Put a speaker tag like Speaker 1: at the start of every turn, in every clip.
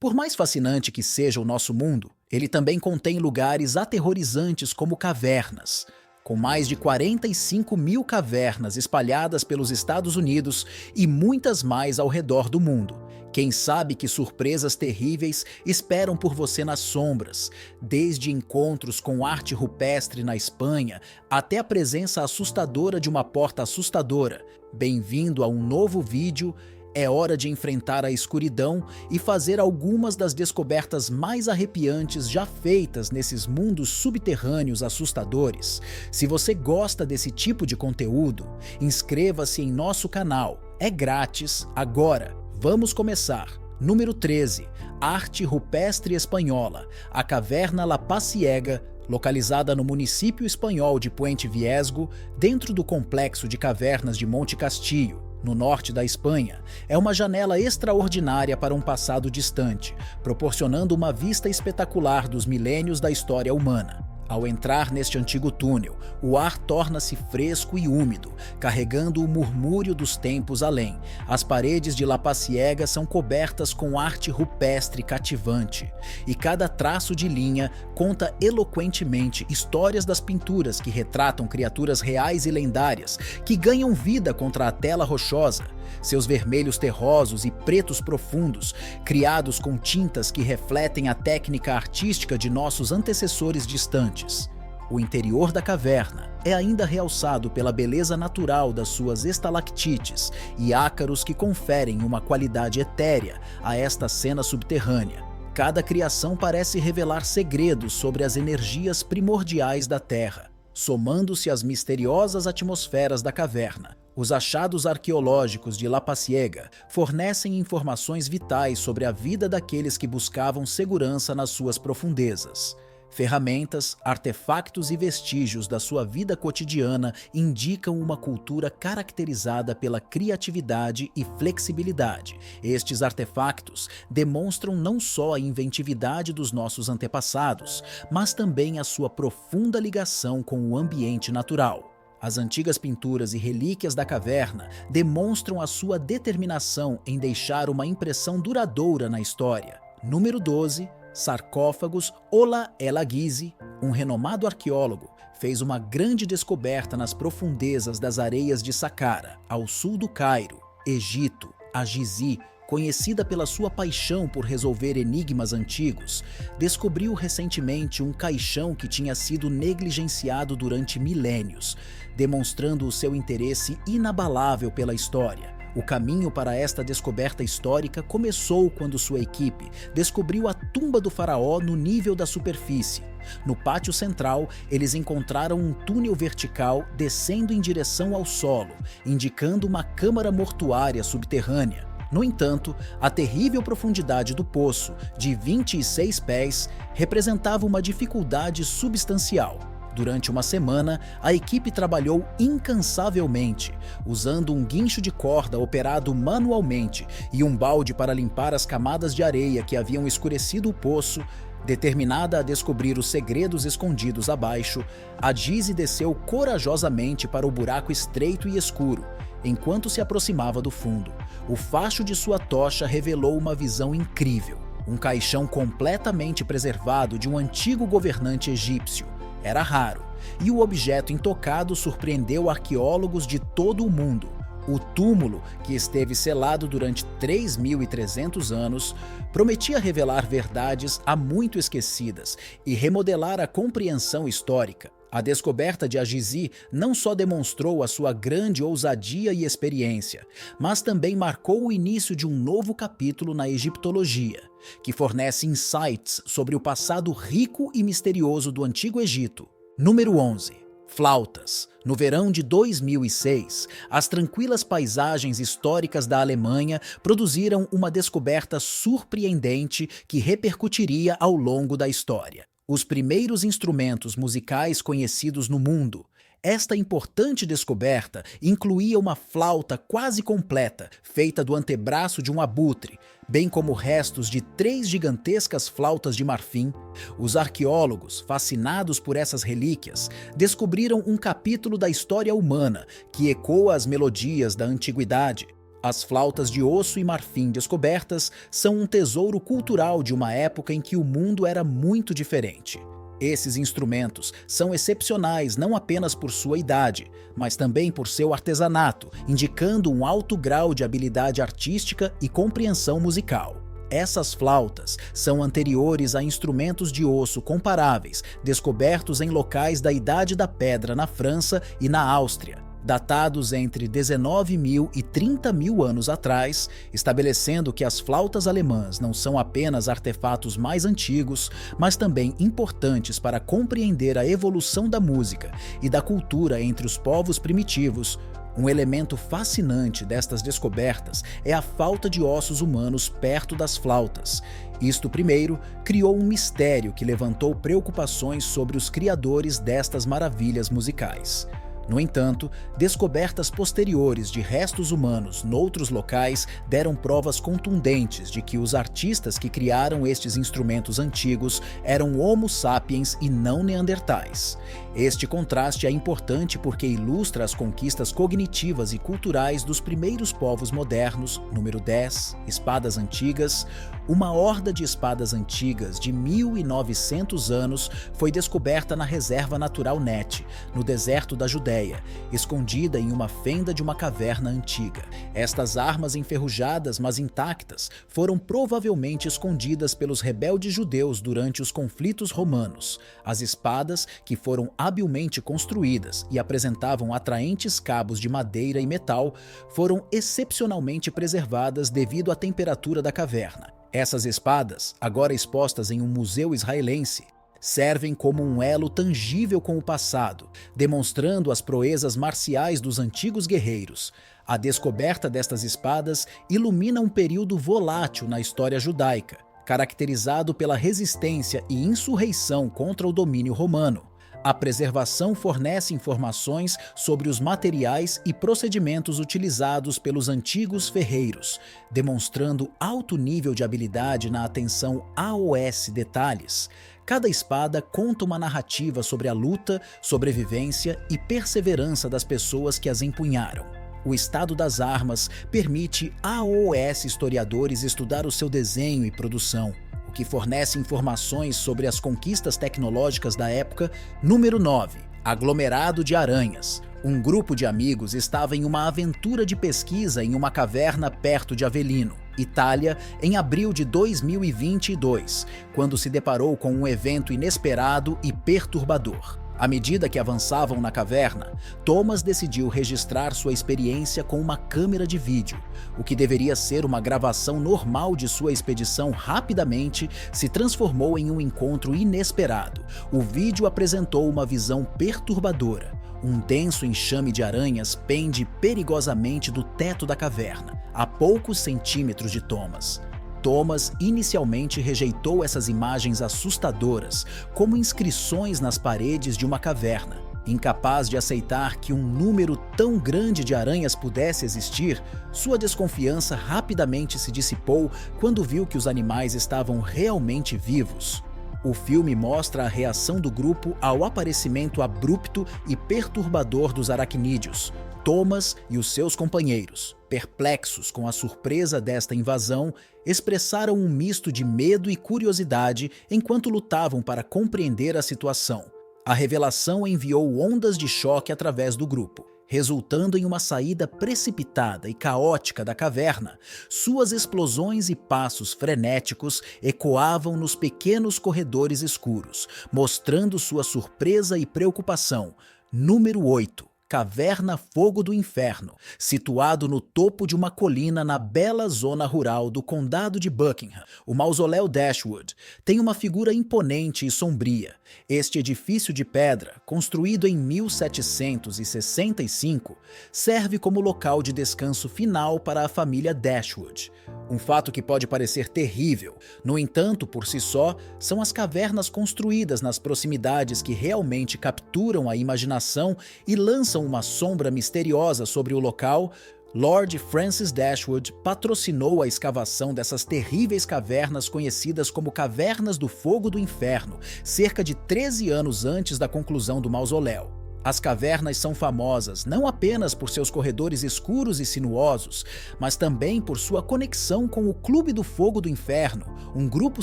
Speaker 1: Por mais fascinante que seja o nosso mundo, ele também contém lugares aterrorizantes como cavernas. Com mais de 45 mil cavernas espalhadas pelos Estados Unidos e muitas mais ao redor do mundo. Quem sabe que surpresas terríveis esperam por você nas sombras, desde encontros com arte rupestre na Espanha até a presença assustadora de uma porta assustadora. Bem-vindo a um novo vídeo. É hora de enfrentar a escuridão e fazer algumas das descobertas mais arrepiantes já feitas nesses mundos subterrâneos assustadores. Se você gosta desse tipo de conteúdo, inscreva-se em nosso canal. É grátis agora. Vamos começar. Número 13. Arte rupestre espanhola. A caverna La Pasiega, localizada no município espanhol de Puente Viesgo, dentro do complexo de cavernas de Monte Castillo, no norte da Espanha, é uma janela extraordinária para um passado distante, proporcionando uma vista espetacular dos milênios da história humana. Ao entrar neste antigo túnel, o ar torna-se fresco e úmido, carregando o murmúrio dos tempos além. As paredes de La Pasiega são cobertas com arte rupestre cativante, e cada traço de linha conta eloquentemente histórias das pinturas que retratam criaturas reais e lendárias que ganham vida contra a tela rochosa. Seus vermelhos terrosos e pretos profundos, criados com tintas que refletem a técnica artística de nossos antecessores distantes. O interior da caverna é ainda realçado pela beleza natural das suas estalactites e ácaros que conferem uma qualidade etérea a esta cena subterrânea. Cada criação parece revelar segredos sobre as energias primordiais da Terra, somando-se às misteriosas atmosferas da caverna. Os achados arqueológicos de La Pasiega fornecem informações vitais sobre a vida daqueles que buscavam segurança nas suas profundezas. Ferramentas, artefactos e vestígios da sua vida cotidiana indicam uma cultura caracterizada pela criatividade e flexibilidade. Estes artefactos demonstram não só a inventividade dos nossos antepassados, mas também a sua profunda ligação com o ambiente natural. As antigas pinturas e relíquias da caverna demonstram a sua determinação em deixar uma impressão duradoura na história. Número 12. Sarcófagos Ola El Agizi, um renomado arqueólogo, fez uma grande descoberta nas profundezas das areias de Saqqara, ao sul do Cairo, Egito. A Gizi, conhecida pela sua paixão por resolver enigmas antigos, descobriu recentemente um caixão que tinha sido negligenciado durante milênios, demonstrando o seu interesse inabalável pela história. O caminho para esta descoberta histórica começou quando sua equipe descobriu a tumba do faraó no nível da superfície. No pátio central, eles encontraram um túnel vertical descendo em direção ao solo, indicando uma câmara mortuária subterrânea. No entanto, a terrível profundidade do poço, de 26 pés, representava uma dificuldade substancial. Durante uma semana, a equipe trabalhou incansavelmente, usando um guincho de corda operado manualmente e um balde para limpar as camadas de areia que haviam escurecido o poço. Determinada a descobrir os segredos escondidos abaixo, a Gizi desceu corajosamente para o buraco estreito e escuro. Enquanto se aproximava do fundo, o facho de sua tocha revelou uma visão incrível. Um caixão completamente preservado de um antigo governante egípcio. Era raro, e o objeto intocado surpreendeu arqueólogos de todo o mundo. O túmulo, que esteve selado durante 3.300 anos, prometia revelar verdades há muito esquecidas e remodelar a compreensão histórica. A descoberta de Agizi não só demonstrou a sua grande ousadia e experiência, mas também marcou o início de um novo capítulo na egiptologia, que fornece insights sobre o passado rico e misterioso do Antigo Egito. Número 11. Flautas. No verão de 2006, as tranquilas paisagens históricas da Alemanha produziram uma descoberta surpreendente que repercutiria ao longo da história. Os primeiros instrumentos musicais conhecidos no mundo. Esta importante descoberta incluía uma flauta quase completa, feita do antebraço de um abutre, bem como restos de 3 gigantescas flautas de marfim. Os arqueólogos, fascinados por essas relíquias, descobriram um capítulo da história humana que ecoa as melodias da antiguidade. As flautas de osso e marfim descobertas são um tesouro cultural de uma época em que o mundo era muito diferente. Esses instrumentos são excepcionais não apenas por sua idade, mas também por seu artesanato, indicando um alto grau de habilidade artística e compreensão musical. Essas flautas são anteriores a instrumentos de osso comparáveis, descobertos em locais da Idade da Pedra na França e na Áustria, datados entre 19.000 e 30.000 anos atrás, estabelecendo que as flautas alemãs não são apenas artefatos mais antigos, mas também importantes para compreender a evolução da música e da cultura entre os povos primitivos. Um elemento fascinante destas descobertas é a falta de ossos humanos perto das flautas. Isto, primeiro, criou um mistério que levantou preocupações sobre os criadores destas maravilhas musicais. No entanto, descobertas posteriores de restos humanos noutros locais deram provas contundentes de que os artistas que criaram estes instrumentos antigos eram Homo sapiens e não neandertais. Este contraste é importante porque ilustra as conquistas cognitivas e culturais dos primeiros povos modernos. Número 10, espadas antigas. Uma horda de espadas antigas de 1.900 anos foi descoberta na Reserva Natural Net, no deserto da Judéia, escondida em uma fenda de uma caverna antiga. Estas armas enferrujadas, mas intactas, foram provavelmente escondidas pelos rebeldes judeus durante os conflitos romanos. As espadas, que foram habilmente construídas e apresentavam atraentes cabos de madeira e metal, foram excepcionalmente preservadas devido à temperatura da caverna. Essas espadas, agora expostas em um museu israelense, servem como um elo tangível com o passado, demonstrando as proezas marciais dos antigos guerreiros. A descoberta destas espadas ilumina um período volátil na história judaica, caracterizado pela resistência e insurreição contra o domínio romano. A preservação fornece informações sobre os materiais e procedimentos utilizados pelos antigos ferreiros, demonstrando alto nível de habilidade na atenção aos detalhes. Cada espada conta uma narrativa sobre a luta, sobrevivência e perseverança das pessoas que as empunharam. O estado das armas permite aos historiadores estudar o seu desenho e produção, o que fornece informações sobre as conquistas tecnológicas da época. Número 9. Aglomerado de aranhas. Um grupo de amigos estava em uma aventura de pesquisa em uma caverna perto de Avellino, Itália, em abril de 2022, quando se deparou com um evento inesperado e perturbador. À medida que avançavam na caverna, Thomas decidiu registrar sua experiência com uma câmera de vídeo. O que deveria ser uma gravação normal de sua expedição rapidamente se transformou em um encontro inesperado. O vídeo apresentou uma visão perturbadora. Um denso enxame de aranhas pende perigosamente do teto da caverna, a poucos centímetros de Thomas. Thomas inicialmente rejeitou essas imagens assustadoras como inscrições nas paredes de uma caverna. Incapaz de aceitar que um número tão grande de aranhas pudesse existir, sua desconfiança rapidamente se dissipou quando viu que os animais estavam realmente vivos. O filme mostra a reação do grupo ao aparecimento abrupto e perturbador dos aracnídeos. Thomas e os seus companheiros, perplexos com a surpresa desta invasão, expressaram um misto de medo e curiosidade enquanto lutavam para compreender a situação. A revelação enviou ondas de choque através do grupo, resultando em uma saída precipitada e caótica da caverna. Suas explosões e passos frenéticos ecoavam nos pequenos corredores escuros, mostrando sua surpresa e preocupação. Número 8. Caverna Fogo do Inferno, situado no topo de uma colina na bela zona rural do Condado de Buckingham. O mausoléu Dashwood tem uma figura imponente e sombria. Este edifício de pedra, construído em 1765, serve como local de descanso final para a família Dashwood. Um fato que pode parecer terrível, no entanto, por si só, são as cavernas construídas nas proximidades que realmente capturam a imaginação e lançam uma sombra misteriosa sobre o local. Lord Francis Dashwood patrocinou a escavação dessas terríveis cavernas conhecidas como Cavernas do Fogo do Inferno, cerca de 13 anos antes da conclusão do mausoléu. As cavernas são famosas não apenas por seus corredores escuros e sinuosos, mas também por sua conexão com o Clube do Fogo do Inferno, um grupo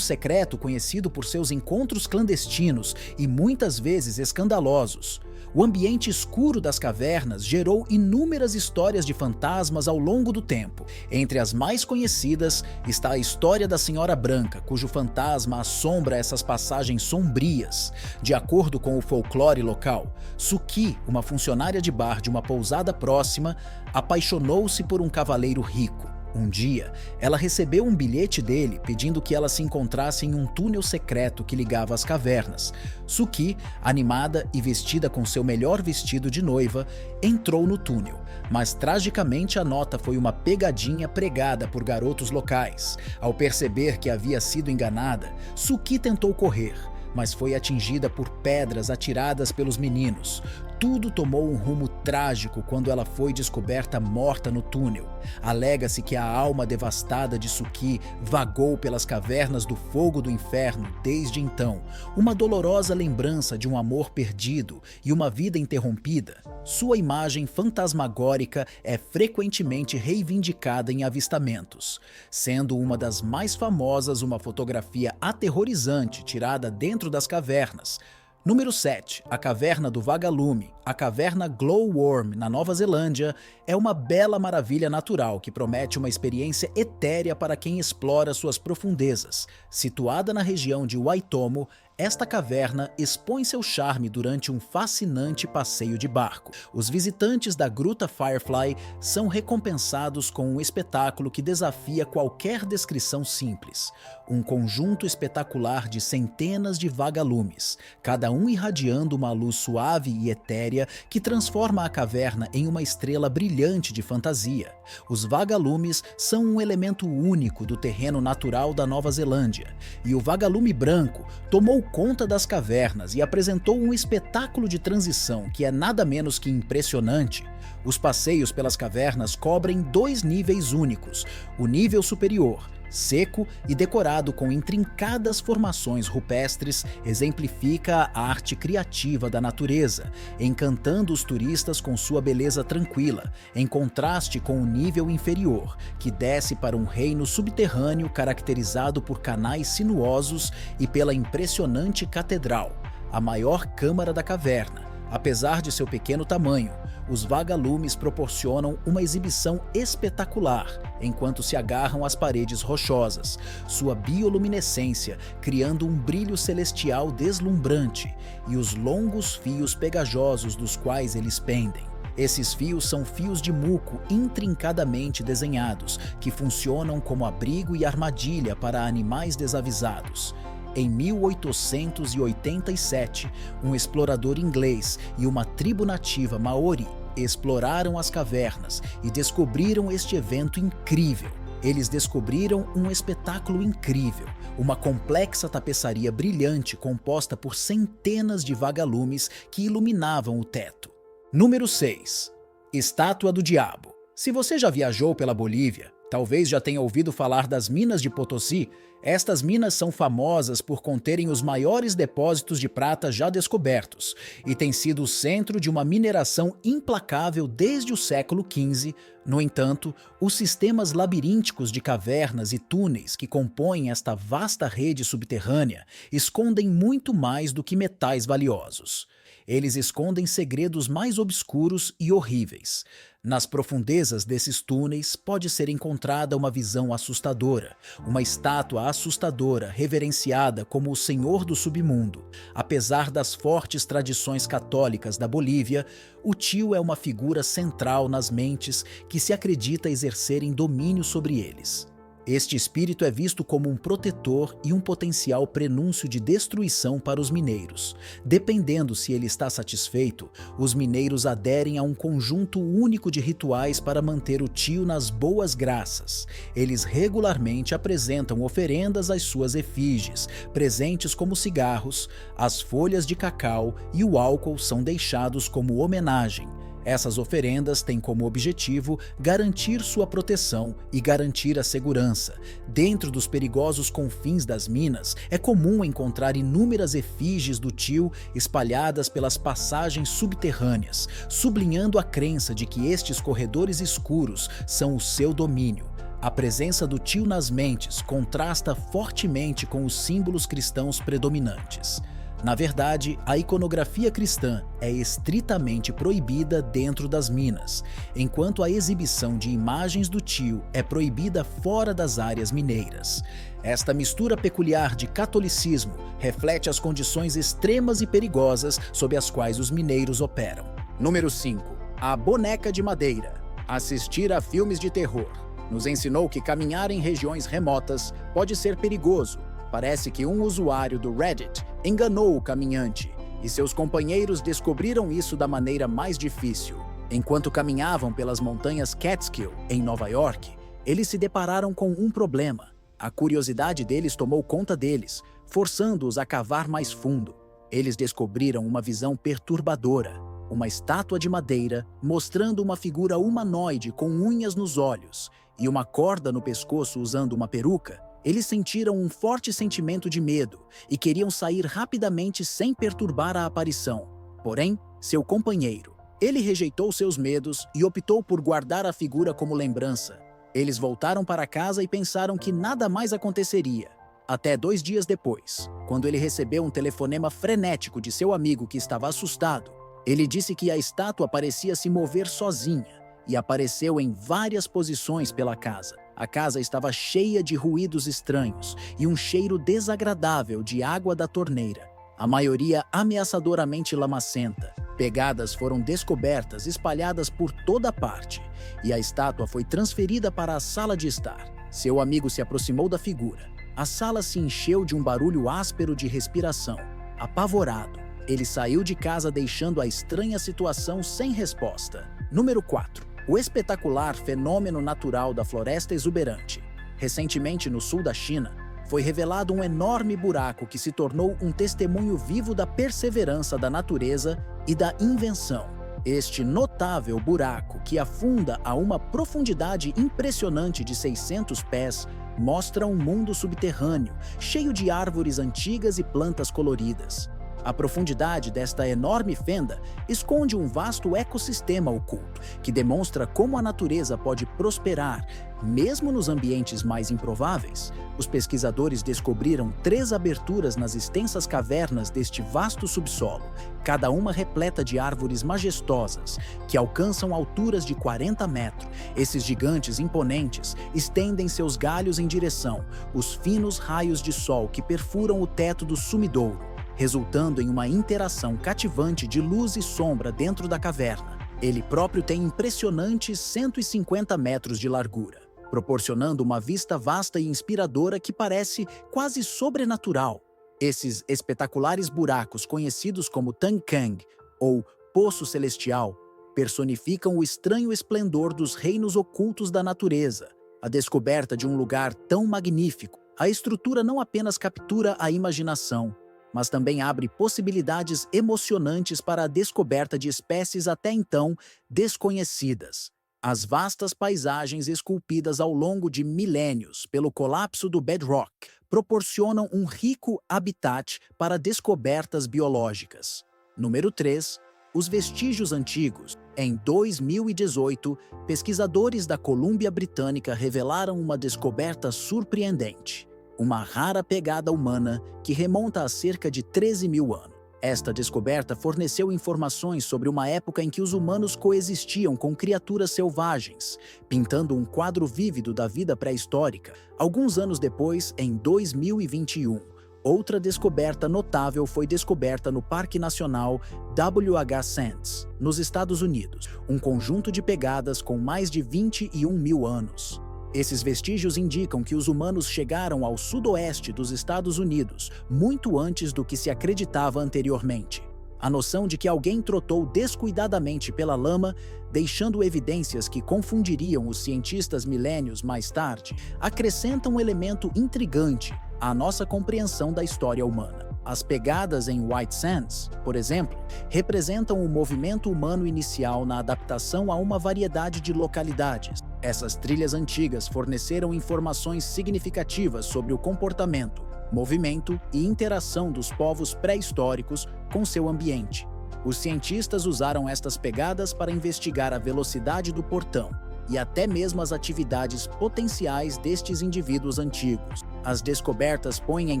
Speaker 1: secreto conhecido por seus encontros clandestinos e muitas vezes escandalosos. O ambiente escuro das cavernas gerou inúmeras histórias de fantasmas ao longo do tempo. Entre as mais conhecidas está a história da Senhora Branca, cujo fantasma assombra essas passagens sombrias. De acordo com o folclore local, Suki, uma funcionária de bar de uma pousada próxima, apaixonou-se por um cavaleiro rico. Um dia, ela recebeu um bilhete dele pedindo que ela se encontrasse em um túnel secreto que ligava as cavernas. Suki, animada e vestida com seu melhor vestido de noiva, entrou no túnel, mas tragicamente a nota foi uma pegadinha pregada por garotos locais. Ao perceber que havia sido enganada, Suki tentou correr, mas foi atingida por pedras atiradas pelos meninos. Tudo tomou um rumo trágico quando ela foi descoberta morta no túnel. Alega-se que a alma devastada de Suki vagou pelas cavernas do fogo do inferno desde então, uma dolorosa lembrança de um amor perdido e uma vida interrompida. Sua imagem fantasmagórica é frequentemente reivindicada em avistamentos, sendo uma das mais famosas uma fotografia aterrorizante tirada dentro das cavernas. Número 7. A Caverna do Vagalume. A Caverna Glowworm, na Nova Zelândia, é uma bela maravilha natural que promete uma experiência etérea para quem explora suas profundezas. Situada na região de Waitomo, esta caverna expõe seu charme durante um fascinante passeio de barco. Os visitantes da Gruta Firefly são recompensados com um espetáculo que desafia qualquer descrição simples. Um conjunto espetacular de centenas de vagalumes, cada um irradiando uma luz suave e etérea que transforma a caverna em uma estrela brilhante de fantasia. Os vagalumes são um elemento único do terreno natural da Nova Zelândia, e o vagalume branco tomou conta das cavernas e apresentou um espetáculo de transição que é nada menos que impressionante. Os passeios pelas cavernas cobrem 2 níveis únicos. O nível superior, seco e decorado com intrincadas formações rupestres, exemplifica a arte criativa da natureza, encantando os turistas com sua beleza tranquila, em contraste com o nível inferior, que desce para um reino subterrâneo caracterizado por canais sinuosos e pela impressionante catedral, a maior câmara da caverna. Apesar de seu pequeno tamanho, os vagalumes proporcionam uma exibição espetacular enquanto se agarram às paredes rochosas, sua bioluminescência criando um brilho celestial deslumbrante e os longos fios pegajosos dos quais eles pendem. Esses fios são fios de muco intrincadamente desenhados, que funcionam como abrigo e armadilha para animais desavisados. Em 1887, um explorador inglês e uma tribo nativa maori exploraram as cavernas e descobriram este evento incrível. Eles descobriram um espetáculo incrível, uma complexa tapeçaria brilhante composta por centenas de vagalumes que iluminavam o teto. Número 6. Estátua do Diabo. Se você já viajou pela Bolívia, talvez já tenha ouvido falar das minas de Potosí. Estas minas são famosas por conterem os maiores depósitos de prata já descobertos e têm sido o centro de uma mineração implacável desde o século XV. No entanto, os sistemas labirínticos de cavernas e túneis que compõem esta vasta rede subterrânea escondem muito mais do que metais valiosos. Eles escondem segredos mais obscuros e horríveis. Nas profundezas desses túneis pode ser encontrada uma visão assustadora, uma estátua assustadora reverenciada como o Senhor do Submundo. Apesar das fortes tradições católicas da Bolívia, o tio é uma figura central nas mentes que se acredita exercerem domínio sobre eles. Este espírito é visto como um protetor e um potencial prenúncio de destruição para os mineiros. Dependendo se ele está satisfeito, os mineiros aderem a um conjunto único de rituais para manter o tio nas boas graças. Eles regularmente apresentam oferendas às suas efígies, presentes como cigarros, as folhas de cacau e o álcool são deixados como homenagem. Essas oferendas têm como objetivo garantir sua proteção e garantir a segurança. Dentro dos perigosos confins das minas, é comum encontrar inúmeras efígies do Til espalhadas pelas passagens subterrâneas, sublinhando a crença de que estes corredores escuros são o seu domínio. A presença do Til nas mentes contrasta fortemente com os símbolos cristãos predominantes. Na verdade, a iconografia cristã é estritamente proibida dentro das minas, enquanto a exibição de imagens do Til é proibida fora das áreas mineiras. Esta mistura peculiar de catolicismo reflete as condições extremas e perigosas sob as quais os mineiros operam. Número 5. A boneca de madeira. Assistir a filmes de terror nos ensinou que caminhar em regiões remotas pode ser perigoso. Parece que um usuário do Reddit enganou o caminhante e seus companheiros descobriram isso da maneira mais difícil. Enquanto caminhavam pelas montanhas Catskill, em Nova York, eles se depararam com um problema. A curiosidade deles tomou conta deles, forçando-os a cavar mais fundo. Eles descobriram uma visão perturbadora. Uma estátua de madeira mostrando uma figura humanoide com unhas nos olhos e uma corda no pescoço usando uma peruca. Eles sentiram um forte sentimento de medo e queriam sair rapidamente sem perturbar a aparição. Porém, seu companheiro, ele rejeitou seus medos e optou por guardar a figura como lembrança. Eles voltaram para casa e pensaram que nada mais aconteceria. Até 2 dias depois, quando ele recebeu um telefonema frenético de seu amigo que estava assustado, ele disse que a estátua parecia se mover sozinha e apareceu em várias posições pela casa. A casa estava cheia de ruídos estranhos e um cheiro desagradável de água da torneira, a maioria ameaçadoramente lamacenta. Pegadas foram descobertas espalhadas por toda parte e a estátua foi transferida para a sala de estar. Seu amigo se aproximou da figura. A sala se encheu de um barulho áspero de respiração. Apavorado, ele saiu de casa deixando a estranha situação sem resposta. Número 4. O espetacular fenômeno natural da floresta exuberante. Recentemente, no sul da China, foi revelado um enorme buraco que se tornou um testemunho vivo da perseverança da natureza e da invenção. Este notável buraco, que afunda a uma profundidade impressionante de 600 pés, mostra um mundo subterrâneo, cheio de árvores antigas e plantas coloridas. A profundidade desta enorme fenda esconde um vasto ecossistema oculto, que demonstra como a natureza pode prosperar, mesmo nos ambientes mais improváveis. Os pesquisadores descobriram 3 aberturas nas extensas cavernas deste vasto subsolo, cada uma repleta de árvores majestosas, que alcançam alturas de 40 metros. Esses gigantes imponentes estendem seus galhos em direção os finos raios de sol que perfuram o teto do sumidouro, resultando em uma interação cativante de luz e sombra dentro da caverna. Ele próprio tem impressionantes 150 metros de largura, proporcionando uma vista vasta e inspiradora que parece quase sobrenatural. Esses espetaculares buracos, conhecidos como Tankang, ou Poço Celestial, personificam o estranho esplendor dos reinos ocultos da natureza. A descoberta de um lugar tão magnífico, a estrutura não apenas captura a imaginação, mas também abre possibilidades emocionantes para a descoberta de espécies até então desconhecidas. As vastas paisagens esculpidas ao longo de milênios pelo colapso do bedrock proporcionam um rico habitat para descobertas biológicas. Número 3. Os vestígios antigos. Em 2018, pesquisadores da Colômbia Britânica revelaram uma descoberta surpreendente. Uma rara pegada humana que remonta a cerca de 13 mil anos. Esta descoberta forneceu informações sobre uma época em que os humanos coexistiam com criaturas selvagens, pintando um quadro vívido da vida pré-histórica. Alguns anos depois, em 2021, outra descoberta notável foi descoberta no Parque Nacional W.H. Sands, nos Estados Unidos, um conjunto de pegadas com mais de 21 mil anos. Esses vestígios indicam que os humanos chegaram ao sudoeste dos Estados Unidos muito antes do que se acreditava anteriormente. A noção de que alguém trotou descuidadamente pela lama, deixando evidências que confundiriam os cientistas milênios mais tarde, acrescenta um elemento intrigante à nossa compreensão da história humana. As pegadas em White Sands, por exemplo, representam o movimento humano inicial na adaptação a uma variedade de localidades. Essas trilhas antigas forneceram informações significativas sobre o comportamento, movimento e interação dos povos pré-históricos com seu ambiente. Os cientistas usaram estas pegadas para investigar a velocidade do portão e até mesmo as atividades potenciais destes indivíduos antigos. As descobertas põem em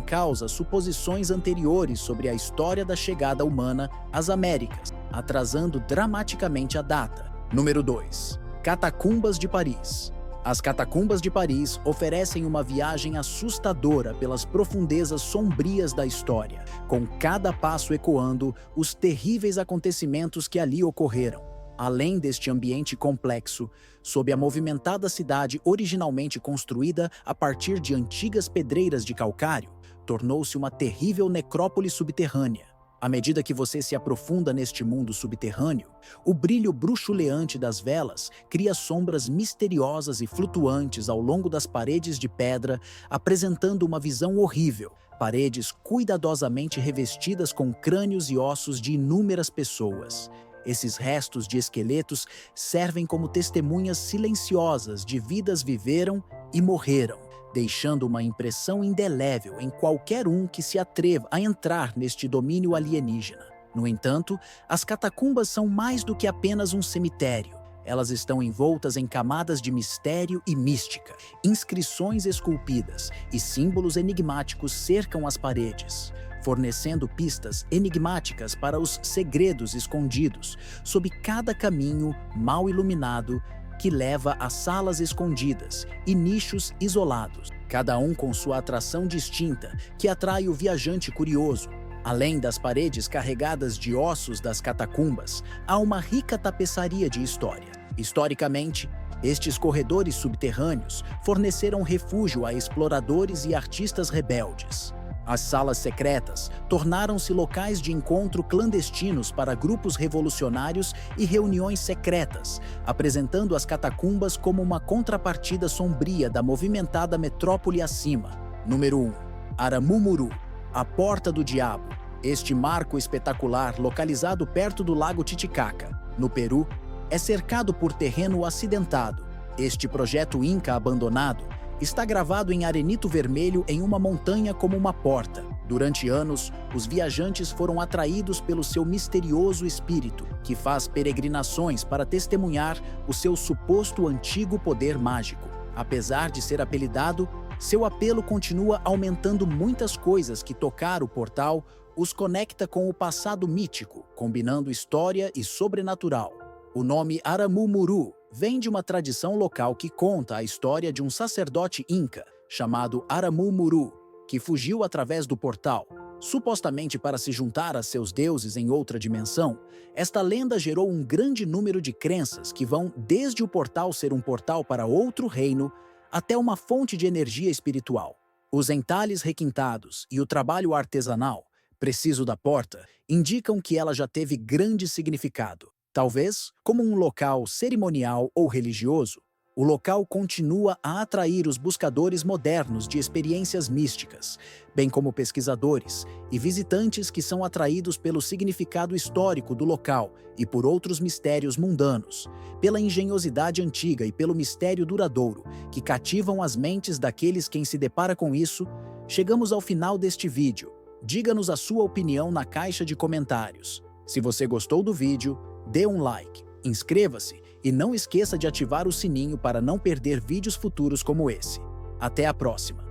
Speaker 1: causa suposições anteriores sobre a história da chegada humana às Américas, atrasando dramaticamente a data. Número 2. Catacumbas de Paris. As catacumbas de Paris oferecem uma viagem assustadora pelas profundezas sombrias da história, com cada passo ecoando os terríveis acontecimentos que ali ocorreram. Além deste ambiente complexo, sob a movimentada cidade originalmente construída a partir de antigas pedreiras de calcário, tornou-se uma terrível necrópole subterrânea. À medida que você se aprofunda neste mundo subterrâneo, o brilho bruxuleante das velas cria sombras misteriosas e flutuantes ao longo das paredes de pedra, apresentando uma visão horrível. Paredes cuidadosamente revestidas com crânios e ossos de inúmeras pessoas. Esses restos de esqueletos servem como testemunhas silenciosas de vidas viveram e morreram, deixando uma impressão indelével em qualquer um que se atreva a entrar neste domínio alienígena. No entanto, as catacumbas são mais do que apenas um cemitério. Elas estão envoltas em camadas de mistério e mística. Inscrições esculpidas e símbolos enigmáticos cercam as paredes, fornecendo pistas enigmáticas para os segredos escondidos sob cada caminho mal iluminado que leva a salas escondidas e nichos isolados, cada um com sua atração distinta que atrai o viajante curioso. Além das paredes carregadas de ossos das catacumbas, há uma rica tapeçaria de história. Historicamente, estes corredores subterrâneos forneceram refúgio a exploradores e artistas rebeldes. As salas secretas tornaram-se locais de encontro clandestinos para grupos revolucionários e reuniões secretas, apresentando as catacumbas como uma contrapartida sombria da movimentada metrópole acima. Número 1. Aramumuru, a Porta do Diabo. Este marco espetacular, localizado perto do Lago Titicaca, no Peru, é cercado por terreno acidentado. Este projeto inca abandonado está gravado em arenito vermelho em uma montanha como uma porta. Durante anos, os viajantes foram atraídos pelo seu misterioso espírito, que faz peregrinações para testemunhar o seu suposto antigo poder mágico. Apesar de ser apelidado, seu apelo continua aumentando. Muitas coisas que tocar o portal os conecta com o passado mítico, combinando história e sobrenatural. O nome Aramumuru vem de uma tradição local que conta a história de um sacerdote inca chamado Aramumuru, que fugiu através do portal, supostamente para se juntar a seus deuses em outra dimensão. Esta lenda gerou um grande número de crenças que vão desde o portal ser um portal para outro reino até uma fonte de energia espiritual. Os entalhes requintados e o trabalho artesanal, preciso da porta, indicam que ela já teve grande significado. Talvez, como um local cerimonial ou religioso, o local continua a atrair os buscadores modernos de experiências místicas, bem como pesquisadores e visitantes que são atraídos pelo significado histórico do local e por outros mistérios mundanos, pela engenhosidade antiga e pelo mistério duradouro, que cativam as mentes daqueles quem se depara com isso. Chegamos ao final deste vídeo. Diga-nos a sua opinião na caixa de comentários. Se você gostou do vídeo, dê um like, inscreva-se e não esqueça de ativar o sininho para não perder vídeos futuros como esse. Até a próxima!